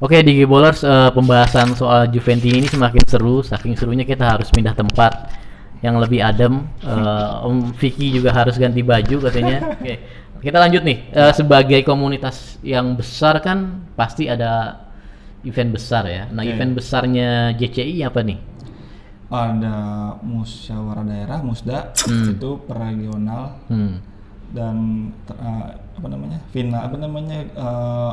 Oke, di Gibolers pembahasan soal Juventini ini semakin seru. Saking serunya kita harus pindah tempat yang lebih adem. Om Vicky juga harus ganti baju katanya. Oke, kita lanjut nih. Sebagai komunitas yang besar kan pasti ada event besar ya. Nah, Oke. event besarnya JCI apa nih? Ada musyawarah daerah Musda itu per regional Hmm. dan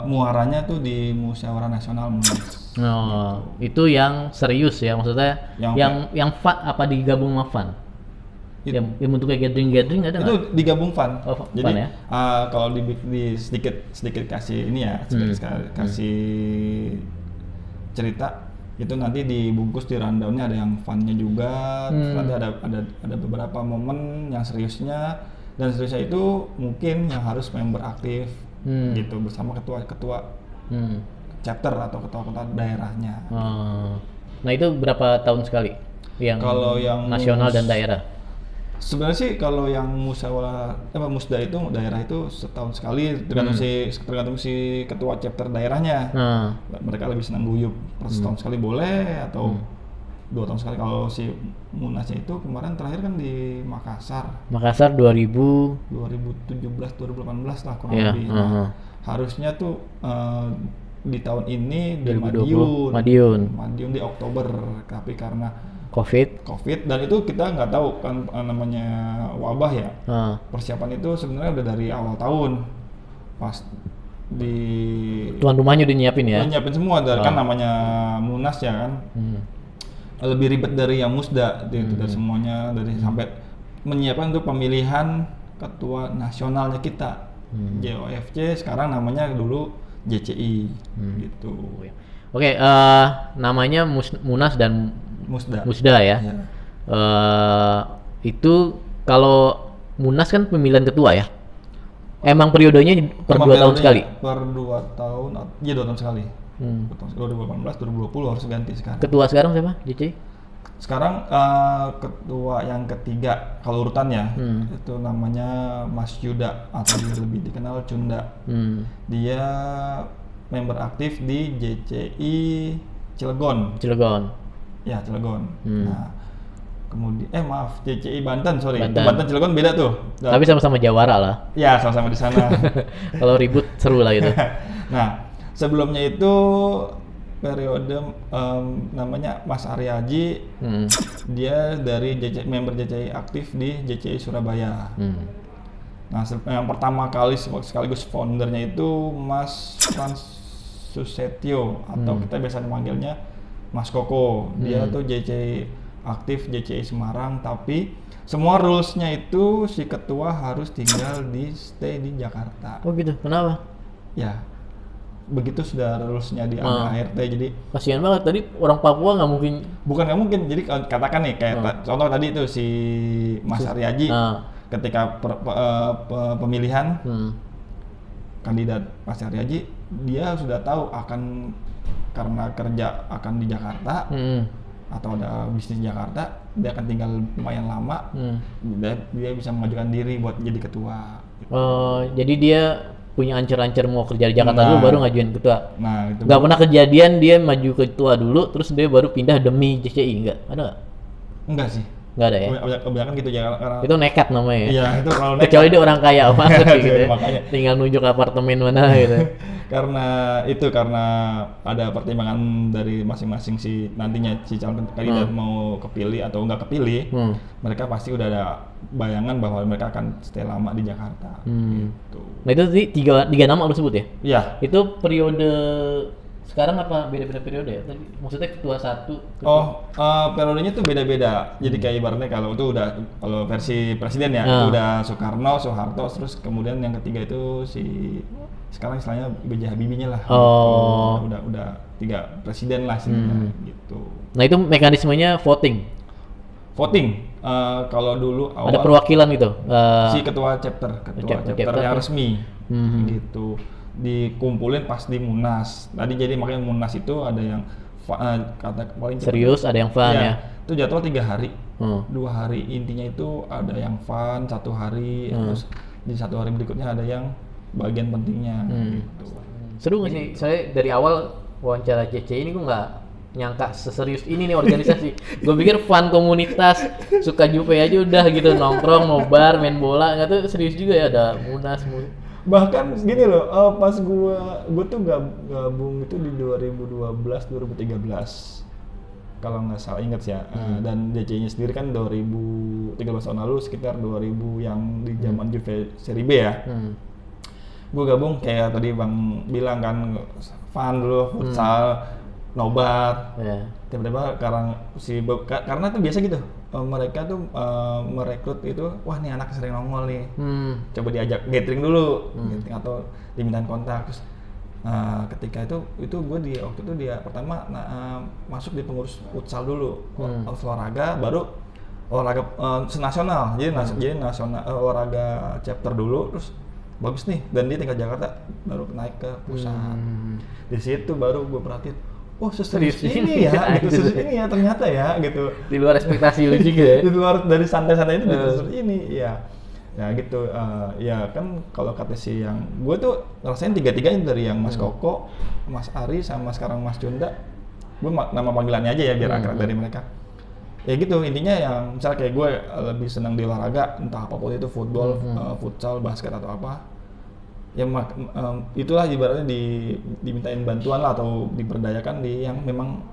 muaranya tuh di musyawarah nasional Munas. Oh, itu yang serius ya maksudnya? Yang fun apa digabung sama fun? It- Yang bentuknya gathering ada Itu nggak? digabung fun. Oh, fun Jadi ya? kalau di sedikit kasih ini ya, kasih cerita itu nanti dibungkus di rundownnya ada yang funnya juga, terus nanti ada beberapa momen yang seriusnya, dan seriusnya itu mungkin yang harus member aktif gitu bersama ketua-ketua Hmm. chapter atau ketua-ketua daerahnya. Oh. Nah itu berapa tahun sekali? Yang Kalau yang nasional dan daerah? Sebenarnya sih kalau yang musda itu daerah itu setahun sekali tergantung si ketua chapter daerahnya. Nah, Mereka lebih senang guyup setahun sekali boleh atau 2 tahun sekali. Kalau si munasnya itu kemarin terakhir kan di Makassar Makassar 2000 2017 2018 lah kurang ya. lebih. Nah, harusnya tuh di tahun ini di 2020 Madiun Madiun di Oktober, tapi karena COVID. dan itu kita nggak tahu kan namanya wabah ya. Nah, Persiapan itu sebenarnya udah dari awal tahun pas di tuan rumahnya udah nyiapin ya? udah nyiapin semua dari kan namanya Munas ya kan. Lebih ribet dari yang Musda itu dari semuanya dari sampai menyiapkan untuk pemilihan ketua nasionalnya kita. JOFC sekarang namanya dulu JCI gitu. Oke, namanya Munas dan Musda. Musda ya. Ya. Itu kalau Munas kan pemilihan ketua ya? Emang periodenya per 2 tahun sekali? Per 2 tahun, iya 2 tahun sekali. 2018, 2020 harus ganti sekarang. Ketua sekarang siapa? JCI? Sekarang ketua yang ketiga kalau urutannya itu namanya Mas Yuda atau lebih dikenal Cunda. Dia member aktif di JCI Cilegon. Ya Cilegon. Nah, kemudian maaf JCI Banten, sorry. Banten. Banten Cilegon beda tuh. Tapi sama-sama Jawara lah. Ya sama-sama di sana. Kalau ribut seru lah gitu. Nah, sebelumnya itu periode namanya Mas Aryaji, dia dari member JCI aktif di JCI Surabaya. Nah, yang pertama kali sekaligus foundernya itu Mas Frans Susetio atau kita biasa memanggilnya Mas Koko. Dia tuh JCI aktif JCI Semarang, tapi semua rules-nya itu si ketua harus tinggal stay di Jakarta. Oh gitu, kenapa? Ya, begitu sudah rules-nya di ART, jadi Kasihan banget, tadi orang Papua nggak mungkin. bukan nggak mungkin. Jadi katakan nih kayak contoh tadi itu si Mas Aryaji ketika pemilihan kandidat Mas Aryaji, dia sudah tahu akan karena kerja akan di Jakarta atau ada bisnis di Jakarta, dia akan tinggal lumayan lama. Dia bisa mengajukan diri buat jadi ketua. Jadi dia punya ancer-ancer mau kerja di Jakarta dulu baru ngajuin ketua. Nah, itu Nggak pernah kejadian dia maju ketua dulu terus dia baru pindah demi JCI, nggak? Ada nggak? enggak sih. Nggak ada ya? Kebanyakan gitu ya karena Itu nekat namanya ya? iya, itu kalau Kecuali dia orang kaya banget sih gitu ya. Makanya. Tinggal nunjuk apartemen mana gitu. karena ada pertimbangan dari masing-masing si nantinya si calon kandidat mau kepilih atau nggak kepilih, mereka pasti udah ada bayangan bahwa mereka akan stay lama di Jakarta. Gitu. Nah itu sih tiga nama lu sebut ya? Iya. Itu periode sekarang apa beda-beda periode ya? Tadi maksudnya ketua satu. Periodenya tuh beda-beda. Jadi kayak ibaratnya kalau versi presiden ya, itu udah Soekarno, Soeharto, terus kemudian yang ketiga itu si sekarang istilahnya B.J. Habibie-nya lah. Gitu. Udah 3 presiden lah sih gitu. Nah itu mekanismenya voting. Kalau dulu awal Ada perwakilan gitu. si ketua chapter yang resmi gitu dikumpulin pas di Munas. Tadi jadi makanya Munas itu ada yang kata paling Serius, ada yang fun ya. Itu jadwal 3 hari. 2 hari intinya itu ada yang fun, 1 hari, terus di 1 hari berikutnya ada yang bagian pentingnya gitu. Seru nggak sih? Saya dari awal wawancara JCI ini gue nggak nyangka seserius ini nih organisasi. Gue pikir fun komunitas, suka Juve aja udah gitu nongkrong, nobar, main bola, nggak tuh serius juga ya ada munas. Bahkan gini loh, pas gue tuh gabung itu di 2012-2013 kalau nggak salah ingat ya. Dan JCI-nya sendiri kan 2013 tahun lalu sekitar 2000 yang di zaman Juve Serie B ya. Gue gabung kayak tadi Bang bilang kan, fun dulu, futsal, nobar. Tiba-tiba karena tuh biasa gitu, mereka tuh merekrut itu, wah nih anak sering nongol nih, coba diajak gathering dulu, atau dimintain kontak. Terus ketika itu gue waktu itu dia pertama masuk di pengurus futsal dulu, olahraga, baru olahraga senasional, jadi nasional, olahraga chapter dulu, terus bagus nih, dan dia tinggal Jakarta, baru naik ke pusat. Di situ baru gue perhatiin, oh serius ini ya, gitu, serius ini ya ternyata ya, gitu. Di luar ekspektasi lu juga ya. Di luar dari santai-santai itu, serius ini ya. Ya gitu, ya kan kalau kata si yang gue tuh ngerasain tiga-tiganya, dari yang Mas Koko, Mas Ari, sama sekarang Mas Junda. Gue nama panggilannya aja ya biar akrab dari mereka. Ya gitu, intinya yang misalnya kayak gue lebih senang di olahraga, entah apapun itu, football, futsal, basket atau apa. Ya itulah ibaratnya dimintain bantuan lah, atau diberdayakan di yang memang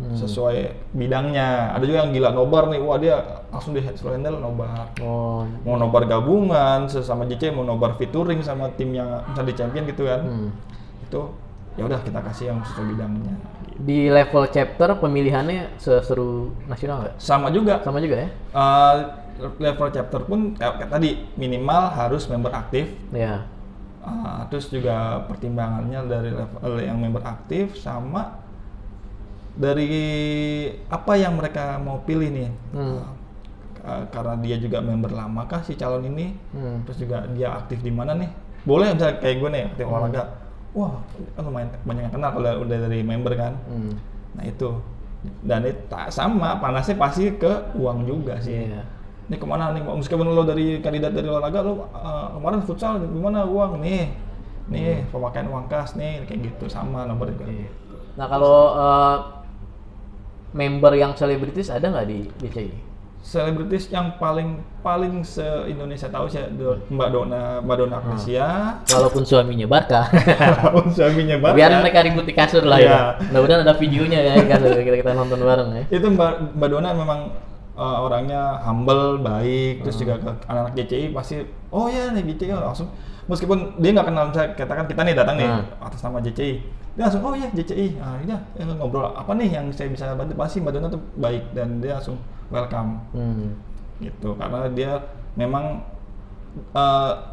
sesuai bidangnya. Ada juga yang gila nobar nih, wah dia langsung disuruh handle nobar. Mau nobar gabungan sesama JC, mau nobar featuring sama tim yang misalnya di champion gitu kan. Itu ya udah kita kasih yang sesuai bidangnya. Di level chapter pemilihannya seseru nasional nggak? Sama juga Ya. Level chapter pun kayak tadi, minimal harus member aktif. Ya. Terus juga pertimbangannya dari level yang member aktif, sama dari apa yang mereka mau pilih nih. Karena dia juga member lama kah si calon ini, terus juga dia aktif di mana nih. Boleh misalnya kayak gue nih aktif olahraga, wah lumayan banyak yang kenal kalau udah dari member kan. Nah itu, dan itu sama panasnya pasti ke uang juga sih. Ini kemana nih, meskipun lo dari kandidat dari olahraga, lo kemarin futsal gimana uang nih pemakaian uang kas nih, kayak gitu, sama nomor juga. Nah kalau member yang selebritis ada nggak di JCI? Selebritis yang paling se-Indonesia tahu sih Mbak Donna Agnesia. Walaupun suaminya Barca. Biarin mereka ribut di kasur lah ya. Mudah-mudahan ada videonya ya di kasur, kita nonton bareng ya. Itu Mbak Donna memang orangnya humble, baik, terus juga ke anak-anak JCI pasti, oh ya nih JCI langsung, meskipun dia nggak kenal, misalnya katakan kita nih datang nih atas nama JCI, dia langsung oh ya JCI, ngobrol apa nih yang saya bisa bantu, pasti Mbak Donna tuh baik dan dia langsung welcome, gitu, karena dia memang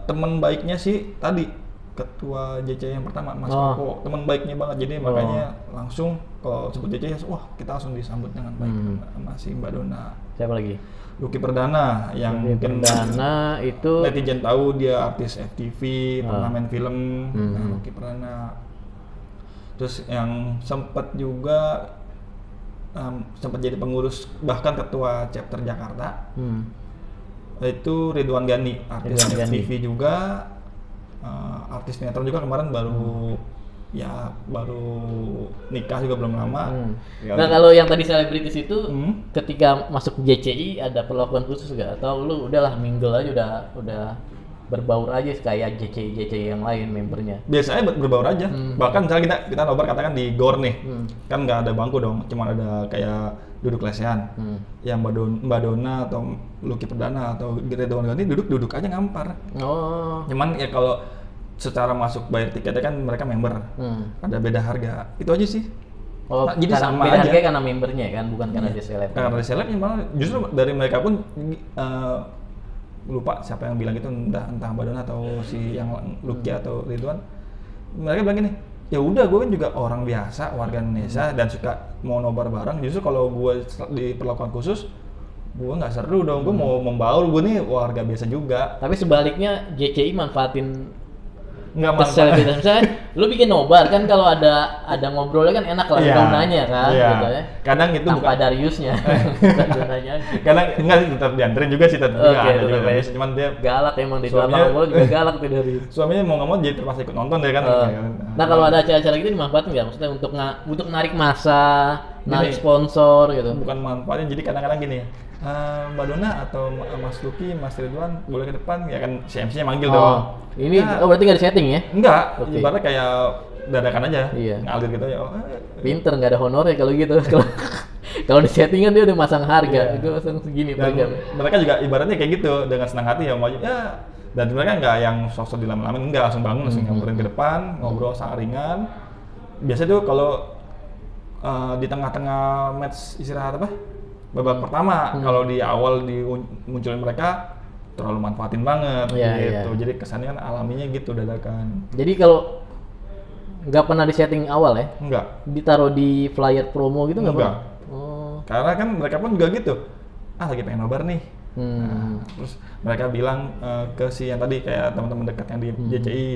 teman baiknya sih tadi ketua JCI yang pertama Mas Koko, teman baiknya banget, jadi makanya langsung kalau sebut JCI, wah kita langsung disambut dengan baik sama si Mbak Donna. Siapa lagi? Lucky Perdana, yang mungkin Perdana itu netizen tahu, dia artis FTV, pernah main film. Lucky Perdana. Terus yang sempat juga sempat jadi pengurus, bahkan ketua chapter Jakarta. Itu Ridwan Ghani, artis FTV juga, artis sinetron juga, kemarin baru nikah juga belum lama. Nah kalau yang tadi selebritis itu ketika masuk JCI ada perlakuan khusus nggak? Atau lu udahlah mingle aja, udah berbaur aja kayak JCI yang lain membernya? Biasanya berbaur aja. Bahkan misalnya kita nobar katakan di GOR nih, kan nggak ada bangku dong, cuma ada kayak duduk lesehan. Yang Mbak Donna atau Lucky Perdana atau Ridwan Ghani duduk aja ngampar. Cuman ya kalau secara masuk bayar tiketnya kan mereka member, ada beda harga, itu aja sih. Jadi sama beda aja. Harga karena membernya kan, bukan karena dia seleb. Karena dia seleb, malah justru dari mereka pun lupa siapa yang bilang gitu, entah Mbak Donna atau si yang Lucky atau Ridwan, mereka bilang gini, ya udah gue kan juga orang biasa, warga Indonesia dan suka mau nobar bareng. Justru kalau gue diperlakukan khusus, gue nggak seru dong, gue mau membaur, gue nih warga biasa juga. Tapi sebaliknya JCI manfaatin nggak keselebritas. Misalnya lu bikin nobar kan, kalau ada ngobrolnya kan enak lah, Iya, nanya kan iya. gitu ya. Kadang itu Tanpa bukan Dariusnya. Bukan nanya. kadang enggak sih, tetap dianterin juga sih, tetap juga Oke, ada juga tetap ya. Darius, cuman dia Galak emang di Suaminya- lapangan bola juga galak tuh Darius. suaminya mau nggak mau jadi terpaksa ikut nonton deh kan. Nah kalau ada acara-acara gitu dimanfaatin nggak? Maksudnya untuk narik massa, narik Gini. sponsor gitu. Bukan manfaatnya, jadi kadang-kadang gini, Mbak Dona atau Mas Lucky, Mas Ridwan boleh ke depan, ya kan si MC-nya manggil dong. Ini Ya, berarti nggak di setting ya? enggak, Oke. ibaratnya kayak dadakan aja, Iya. ngalir gitu ya. Pinter, nggak ada honornya kalau gitu. Kalau di settingan dia udah masang harga, Iya. gue masang segini per Dan jam. mereka juga ibaratnya kayak gitu, dengan senang hati ya maju ya. Dan mereka nggak yang sosok dilama-lamain, enggak, langsung bangun, langsung nyamperin ke depan, ngobrol sangat ringan. Biasanya tuh kalau di tengah-tengah match istirahat apa, babak pertama, kalau di awal dimunculin mereka terlalu manfaatin banget Iya, gitu. iya. Jadi kesannya kan alaminya gitu dadakan. Jadi kalau nggak pernah di setting awal ya, Enggak. ditaruh di flyer promo gitu nggak Enggak. pernah? Oh. Karena kan mereka pun juga gitu. Lagi pengen nobar nih. Hmm. Nah, terus mereka bilang ke si yang tadi kayak teman-teman dekat yang di JCI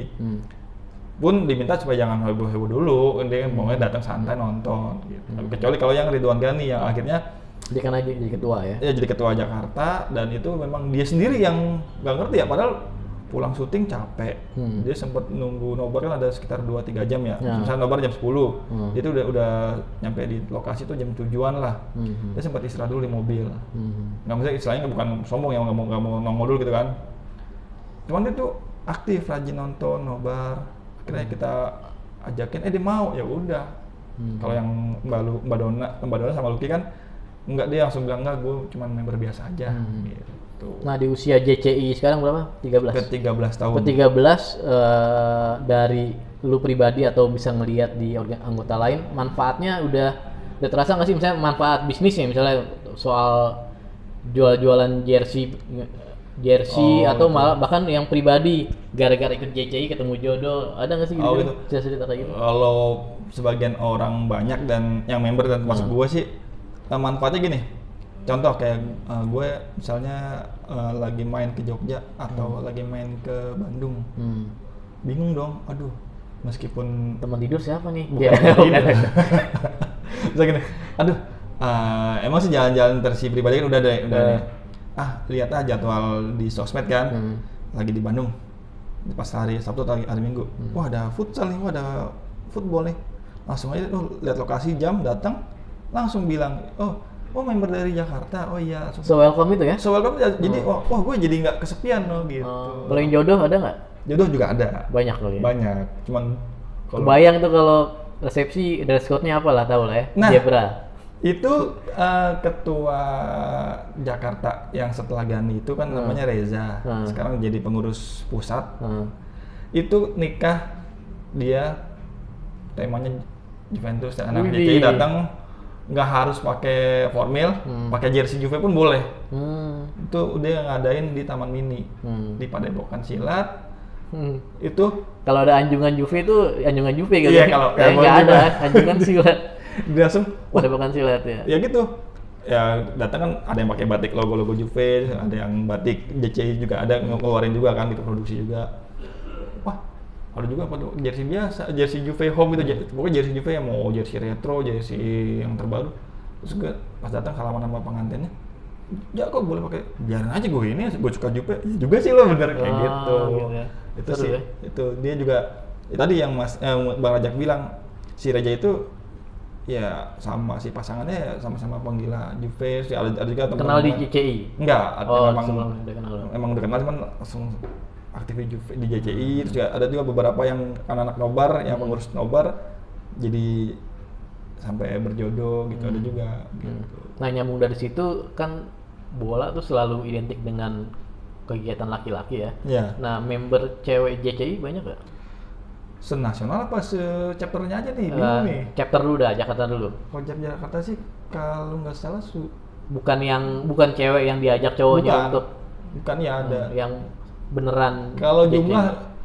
pun diminta supaya jangan heboh-heboh dulu, dia maunya datang santai nonton gitu. Kecuali kalau yang Ridwan Ghani yang akhirnya Dia kan aja jadi ketua ya. ya jadi ketua Jakarta, dan itu memang dia sendiri yang nggak ngerti ya, padahal pulang syuting capek. Dia sempat nunggu nobar kan ada sekitar 2-3 jam ya. Ya. Misalnya nobar jam 10. Dia tuh udah nyampe di lokasi tuh jam 7-an lah. Dia sempat istirahat dulu di mobil. Nggak, misalnya istilahnya bukan sombong ya, nggak mau nongol dulu gitu kan. Cuman dia tuh aktif, rajin nonton nobar. Akhirnya kita ajakin, dia mau, ya udah. Kalau yang Mbak Dona sama Lucky kan enggak, dia langsung bilang enggak, gue cuma member biasa aja gitu. Nah di usia JCI sekarang berapa? 13? Ke 13 tahun. Ke 13 dari lu pribadi atau bisa ngelihat di anggota lain, manfaatnya udah terasa nggak sih, misalnya manfaat bisnisnya, misalnya soal jual-jualan jersey atau malah bahkan yang pribadi gara-gara ikut JCI ketemu jodoh, ada nggak sih gitu? Oh, gitu. Cerita kayak gitu? Kalau sebagian orang banyak dan yang member dan termasuk gue sih, manfaatnya gini. Contoh kayak gue misalnya lagi main ke Jogja atau lagi main ke Bandung, bingung dong, aduh, meskipun Teman tidur siapa nih? bukan ini. Misalnya gini, aduh, emang sih jalan-jalan versi pribadi kan udah nih. Lihat jadwal di sosmed kan, lagi di Bandung, pas hari Sabtu atau hari Minggu, wah ada futsal nih, wah ada football nih, langsung aja lihat lokasi, jam, datang, langsung bilang, oh member dari Jakarta, oh iya, So welcome itu ya? so welcome. Jadi wah gue jadi nggak kesepian loh gitu. Kalau yang jodoh ada nggak? Jodoh juga ada, Banyak kali ya? banyak, cuman kalau Kebayang tuh kalau resepsi dress code-nya apalah, tau lah ya? Nah. Zebra. itu ketua Jakarta yang setelah Gani itu kan namanya Reza, sekarang jadi pengurus pusat. Itu nikah dia temanya Juventus, dan anak Widih. JCI datang nggak harus pakai formal, pakai jersey Juve pun boleh. Itu dia ngadain di Taman Mini di Padepokan Silat. Itu Kalau ada anjungan Juve itu anjungan Juve gitu. Iya, kalau- nggak kalau ada juga. anjungan silat. dia langsung Pada bukan silat ya. ya gitu, ya datang kan ada yang pakai batik logo Juve, ada yang batik JCI juga, ada ngeluarin juga kan gitu, produksi juga. Wah, ada juga pada jersey biasa, jersey Juve home itu, pokoknya jersey Juve yang mau jersey retro, jersey yang terbaru. Terus gue pas datang salaman sama pengantinnya, ya kok boleh pakai, biarin aja gue ini, gue suka Juve. Ya juga sih lo bener kayak gitu. Gitu ya. Itu Seru sih, ya. itu dia juga tadi yang Bang Rajak bilang, si Reja itu ya sama si pasangannya ya sama-sama penggila Juve. Ada juga teman Kenal di JCI. enggak, memang sebelum udah kenal. emang udah kenal, cuman langsung aktif di Juve, di JCI. Terus juga ada juga beberapa yang anak-anak nobar, yang pengurus nobar, jadi sampai berjodoh gitu, ada juga gitu. Nah nyambung dari situ kan, bola tuh selalu identik dengan kegiatan laki-laki ya. Ya, Nah member cewek JCI banyak gak? senasional apa se-chapternya aja nih, bingung nih. Chapter dulu dah, Jakarta dulu. Kalau Jakarta sih kalau nggak salah Bukan cewek yang diajak cowoknya untuk bukan ya ada. yang beneran. Kalau JCI.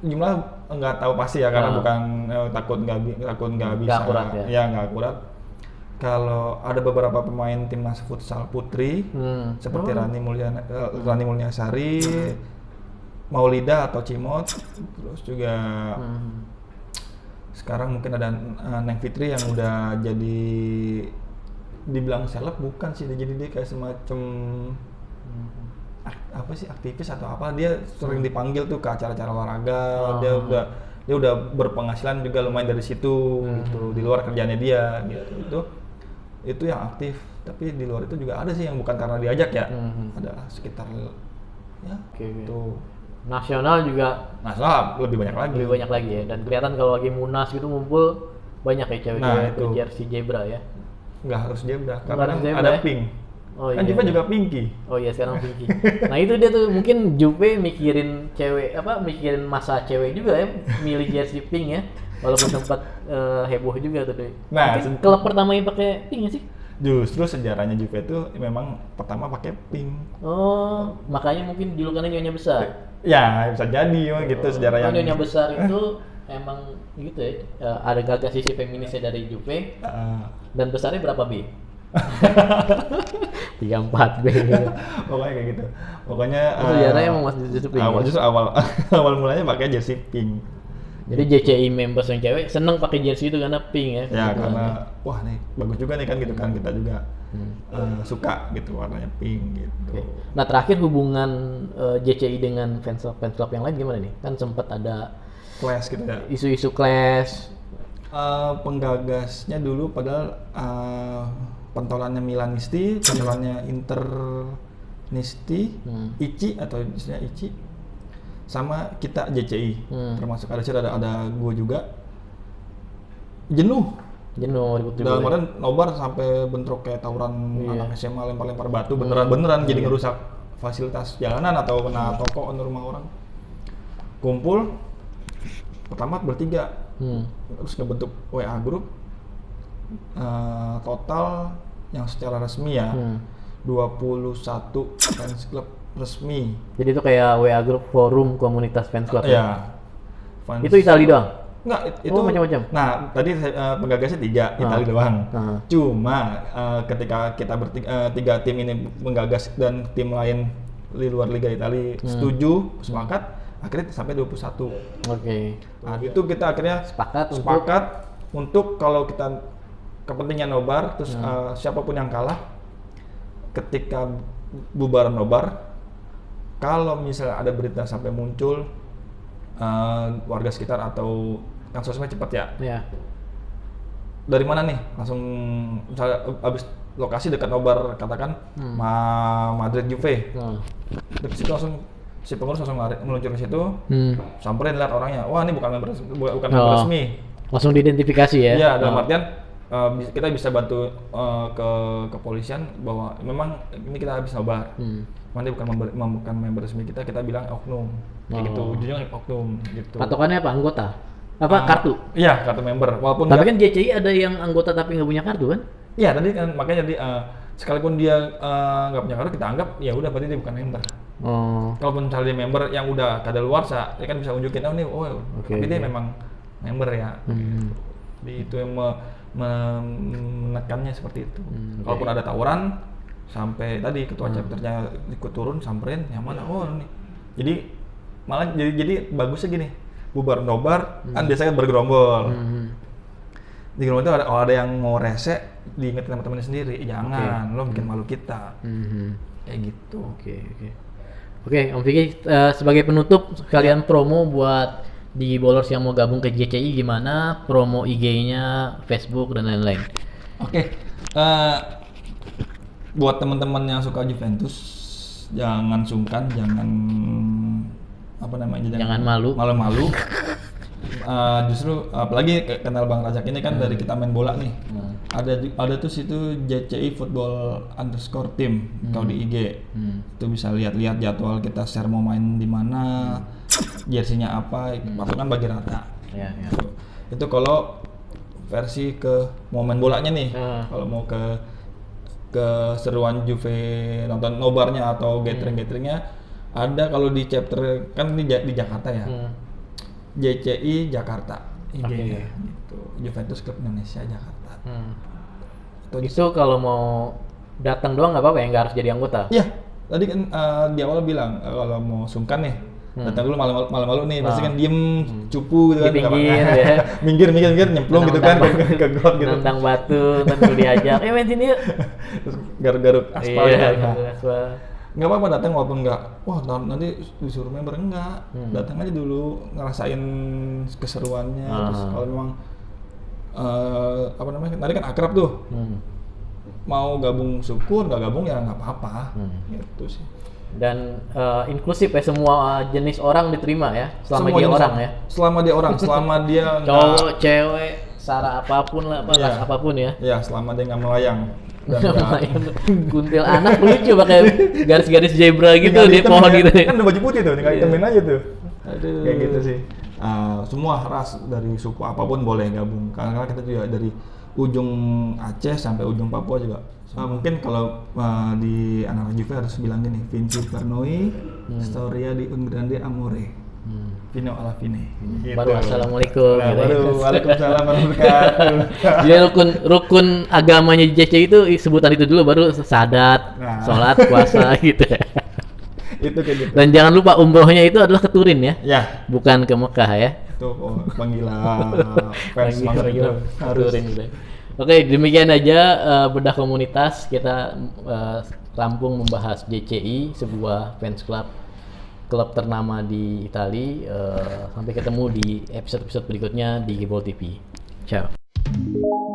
jumlah nggak tahu pasti ya, karena Ah. bukan takut nggak bisa. Nggak akurat ya? Ya nggak akurat. Kalau ada beberapa pemain timnas futsal putri seperti Rani Mulyasari, Maulida atau Cimot, terus juga sekarang mungkin ada Neng Fitri yang udah jadi dibilang seleb bukan sih, jadi dia kayak semacam apa sih, aktivis atau apa, dia sering dipanggil tuh ke acara-acara olahraga. Dia udah berpenghasilan juga lumayan dari situ gitu, di luar kerjanya dia gitu. Itu yang aktif, tapi di luar itu juga ada sih yang bukan karena diajak ya. Ada sekitar ya tuh. Nasional juga Lebih banyak lagi ya, dan kelihatan kalau lagi Munas gitu ngumpul banyak ya cewek-cewek jersey zebra ya. Nggak harus zebra, Nggak karena harus zebra, ada ya? pink. Oh, Kan iya, Juve iya. juga pinky. Oh iya, sekarang Pinky. Nah itu dia tuh, mungkin Juve mikirin cewek, mikirin masa cewek juga ya, milih jersey pink ya. Walaupun sempat heboh juga tuh deh. Nah, Mungkin klub pertama yang pakai pink ya sih? Justru sejarahnya Juve itu memang pertama pakai pink. Oh, makanya mungkin julukannya Nyonya Besar. Ya bisa jadi gitu sejarah yang. Nyonya Besar itu emang gitu ya, ada gagah sisi feminisnya dari Juve. Dan besarnya berapa B? 34 B. Pokoknya kayak gitu. Pokoknya sejarahnya emang masih justru pink. Justru awal mulanya pakai jersey pink. Jadi JCI members yang cewek seneng pakai jersey itu karena pink ya. Ya karena wah nih bagus juga nih kan gitu kan, kita juga suka gitu warnanya pink gitu. Okay. Nah terakhir hubungan JCI dengan fans club yang lain gimana nih? Kan sempat ada Clash gitu ya. Isu-isu clash. Penggagasnya dulu padahal pentolannya Milanisti, pentolannya Internisti, ICI atau istilahnya ICI, sama kita JCI, termasuk ada gue juga. Jenuh ribut dalam kemarin nobar sampai bentrok kayak tawuran anak SMA, lempar-lempar batu beneran jadi ngerusak fasilitas jalanan atau kena toko atau rumah orang. Kumpul pertama bertiga, terus ngebentuk WA group, total yang secara resmi ya 21 fans club resmi. Jadi itu kayak WA group forum komunitas fans club ya? Itu Italia doang? Enggak, itu macam-macam. Nah, tadi penggagasnya 3, Italia doang. Cuma ketika kita tiga tim ini menggagas dan tim lain di luar Liga Italia setuju, sepakat, akhirnya sampai 21. Oke. Nah, itu kita akhirnya sepakat untuk kalau kita kepentingan nobar, terus siapapun yang kalah, ketika bubaran nobar, kalau misalnya ada berita sampai muncul warga sekitar atau kan sosmed cepat ya. Iya. Dari mana nih? Langsung misalnya abis lokasi dekat nobar, katakan Madrid Juve. Dari situ langsung si pengurus langsung meluncur ke situ, samperin lihat orangnya. Wah, ini bukan member resmi. Langsung diidentifikasi ya? Iya, dalam artian kita bisa bantu ke kepolisian bahwa memang ini kita habis nobar. Ini bukan member resmi kita bilang oknum. Kayak gitu, ujungnya oknum gitu. Patokannya apa? Anggota? Apa kartu? Iya, kartu member. Walaupun tapi kan JCI ada yang anggota tapi nggak punya kartu kan? Iya, tadi kan makanya jadi sekalipun dia nggak punya kartu, kita anggap ya udah berarti dia bukan member. Kalaupun misalnya dia member yang udah kadaluarsa, dia kan bisa unjukin tapi dia memang member ya. Jadi itu yang menekannya seperti itu. Kalaupun ada tawuran, sampai tadi ketua chapternya ikut turun, samperin yang mana? Oh ini. Jadi malah jadi bagusnya gini, bubar nobar kan biasanya bergerombol. Di gerombol itu ada yang mau rese, diingetin sama temennya sendiri, jangan lo bikin malu kita. Kayak gitu. Oke, Om Vicky, sebagai penutup sekalian promo buat di Bowlers yang mau gabung ke JCI gimana, promo IG-nya, Facebook dan lain-lain. Buat teman-teman yang suka Juventus, jangan sungkan, jangan malu-malu. Justru apalagi kenal Bang Rajak ini kan dari kita main bola nih. Ada tuh situ JCI Football _team kalau di IG. Itu bisa lihat jadwal kita share mau main di mana, jersinya apa, patungan bagi rata. Itu kalau versi ke mau main bolanya nih. Kalau mau ke seruan Juve nonton nobarnya atau gathering-gatheringnya ada kalau di chapter kan ini di Jakarta ya. JCI Jakarta IG-nya gitu. Juventus Club Indonesia Jakarta. Itu kalau mau datang doang nggak apa-apa ya, nggak harus jadi anggota? Iya, tadi kan di awal bilang kalau mau sungkan nih Datang dulu malam-malu nih, pasti kan diem, cupu gitu kan. Di pinggir, nggak- ya. minggir, nyemplung gitu kan ke got gitu. Nendang batu, ntar diajak, main sini yuk. Terus garuk-garuk aspal Iya, ya. garuk aspal. Nggak apa-apa datang walaupun nggak, wah nanti disuruh member enggak. Datang aja dulu, ngerasain keseruannya. Terus kalau memang apa namanya, tadi kan akrab tuh. Mau gabung syukur, nggak gabung ya nggak apa-apa. Gitu sih. Dan inklusif ya, semua jenis orang diterima ya, selama Semua dia jenis orang ya. Selama dia orang, selama dia Cowok, cewek, sara apapun lah, Iya. ras apapun ya. ya selama dia nggak melayang. Dan nggak- Kuntil anak lucu pakai garis-garis zebra gitu tinggal di hitam pohon ya. gitu. Kan udah baju putih tuh, tinggal Iya. hitamin aja tuh. Aduh. Kayak gitu sih. Semua ras dari suku apapun boleh gabung. Karena kita juga dari ujung Aceh sampai ujung Papua juga. Mungkin kalau di anak Juve harus bilang gini, Vinci Pernoi, Storia di Un Grande Amore. Vino alla fine. Gitu. Baru assalamualaikum. Nah, gitu ya. baru waalaikumsalam warahmatullahi wabarakatuh. Jadi rukun agamanya JC itu sebutan itu dulu, baru sadat, Nah. sholat, puasa gitu. Itu kayak gitu. Dan jangan lupa umrohnya itu adalah ke Turin ya, Ya, bukan ke Mekah ya. itu panggilan fans banget itu. Harus. Turin gitu. Oke, demikian aja bedah komunitas kita rampung membahas JCI, sebuah fans club ternama di Italia. Sampai ketemu di episode-episode berikutnya di Gibol TV. Ciao.